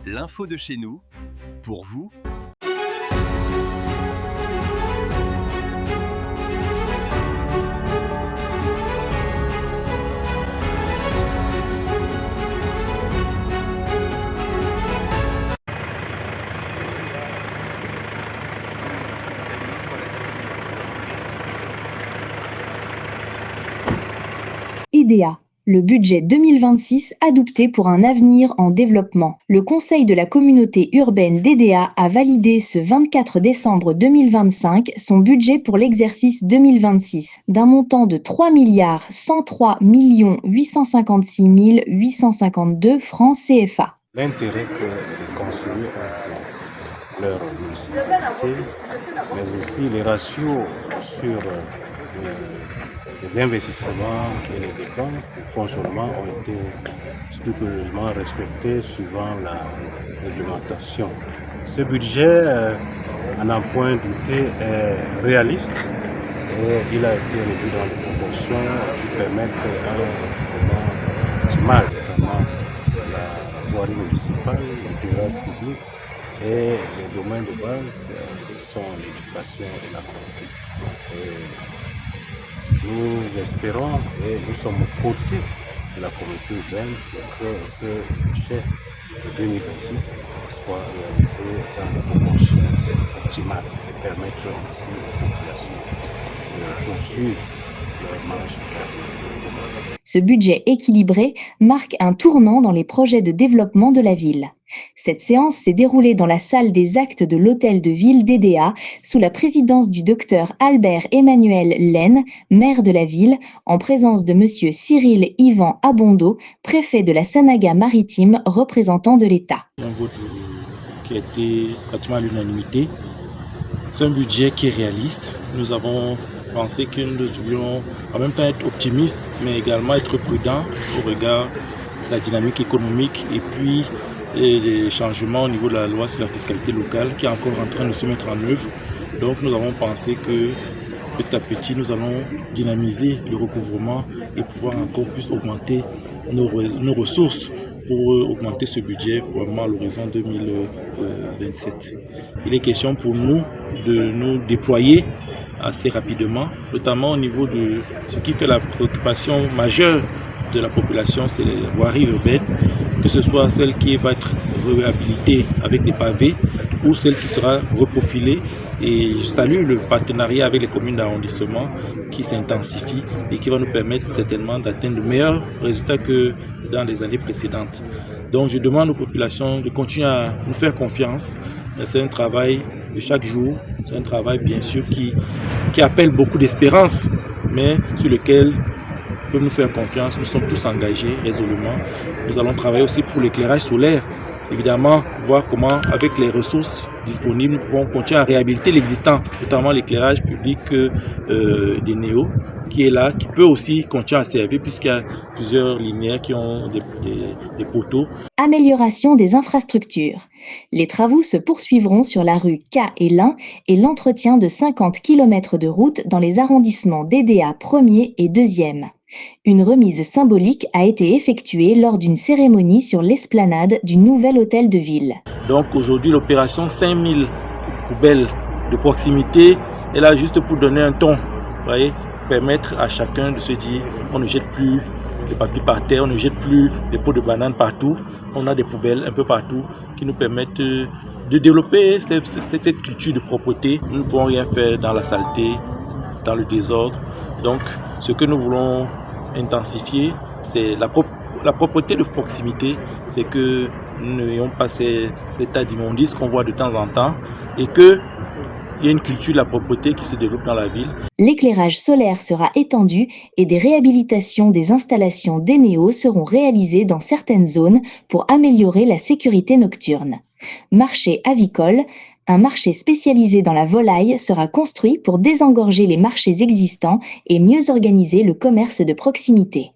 L'info de chez nous, pour vous. IDEA, le budget 2026 adopté pour un avenir en développement. Le Conseil de la communauté urbaine d'IDEA a validé ce 24 décembre 2025 son budget pour l'exercice 2026 d'un montant de 3 103 856 852 francs CFA. L'intérêt que les conseillers ont pour leur municipalité, mais aussi les ratios sur les investissements et les dépenses de fonctionnement ont été scrupuleusement respectés suivant la réglementation. Ce budget, à n'en point douter, est réaliste et il a été réduit dans des proportions qui permettent un recouvrement optimal, notamment la voirie municipale, l'éclairage public et les domaines de base qui sont l'éducation et la santé. Nous espérons et nous sommes aux côtés de la communauté urbaine pour que ce budget de 2026 soit réalisé dans des proportions optimales et permettre ainsi aux populations de poursuivre leur marche vers le développement. Ce budget équilibré marque un tournant dans les projets de développement de la ville. Cette séance s'est déroulée dans la salle des actes de l'hôtel de ville d'IDEA sous la présidence du docteur Albert Emmanuel Laine, maire de la ville, en présence de monsieur Cyril Yvan Abondo, préfet de la Sanaga-Maritime, représentant de l'État. Un vote qui a été pratiquement à l'unanimité. C'est un budget qui est réaliste. Nous avons pensé que nous devions en même temps être optimistes, mais également être prudents au regard de la dynamique économique et puis les changements au niveau de la loi sur la fiscalité locale qui est encore en train de se mettre en œuvre. Donc nous avons pensé que petit à petit nous allons dynamiser le recouvrement et pouvoir encore plus augmenter nos ressources pour augmenter ce budget vraiment à l'horizon 2027. Il est question pour nous de nous déployer assez rapidement, notamment au niveau de ce qui fait la préoccupation majeure de la population, c'est les voiries urbaines, que ce soit celle qui va être réhabilitée avec des pavés ou celle qui sera reprofilée. Et je salue le partenariat avec les communes d'arrondissement qui s'intensifie et qui va nous permettre certainement d'atteindre de meilleurs résultats que dans les années précédentes. Donc je demande aux populations de continuer à nous faire confiance. C'est un travail de chaque jour, c'est un travail bien sûr qui appelle beaucoup d'espérance, mais sur lequel peuvent nous faire confiance. Nous sommes tous engagés résolument. Nous allons travailler aussi pour l'éclairage solaire. Évidemment, voir comment, avec les ressources disponibles, nous pouvons continuer à réhabiliter l'existant, notamment l'éclairage public des néos, qui est là, qui peut aussi continuer à servir puisqu'il y a plusieurs lumières qui ont des poteaux. Amélioration des infrastructures. Les travaux se poursuivront sur la rue K et Lin et l'entretien de 50 km de route dans les arrondissements d'IDEA 1er et 2e. Une remise symbolique a été effectuée lors d'une cérémonie sur l'esplanade du nouvel hôtel de ville. Donc aujourd'hui, l'opération 5000 poubelles de proximité est là juste pour donner un ton, voyez, permettre à chacun de se dire on ne jette plus de papier par terre, on ne jette plus des pots de bananes partout, on a des poubelles un peu partout qui nous permettent de développer cette culture de propreté. Nous ne pouvons rien faire dans la saleté, dans le désordre. Donc ce que nous voulons intensifier, c'est la propreté de proximité, c'est que nous n'ayons pas cet état d'immondice qu'on voit de temps en temps et qu'il y ait une culture de la propreté qui se développe dans la ville. L'éclairage solaire sera étendu et des réhabilitations des installations d'Eneo seront réalisées dans certaines zones pour améliorer la sécurité nocturne. Marché avicole. Un marché spécialisé dans la volaille sera construit pour désengorger les marchés existants et mieux organiser le commerce de proximité.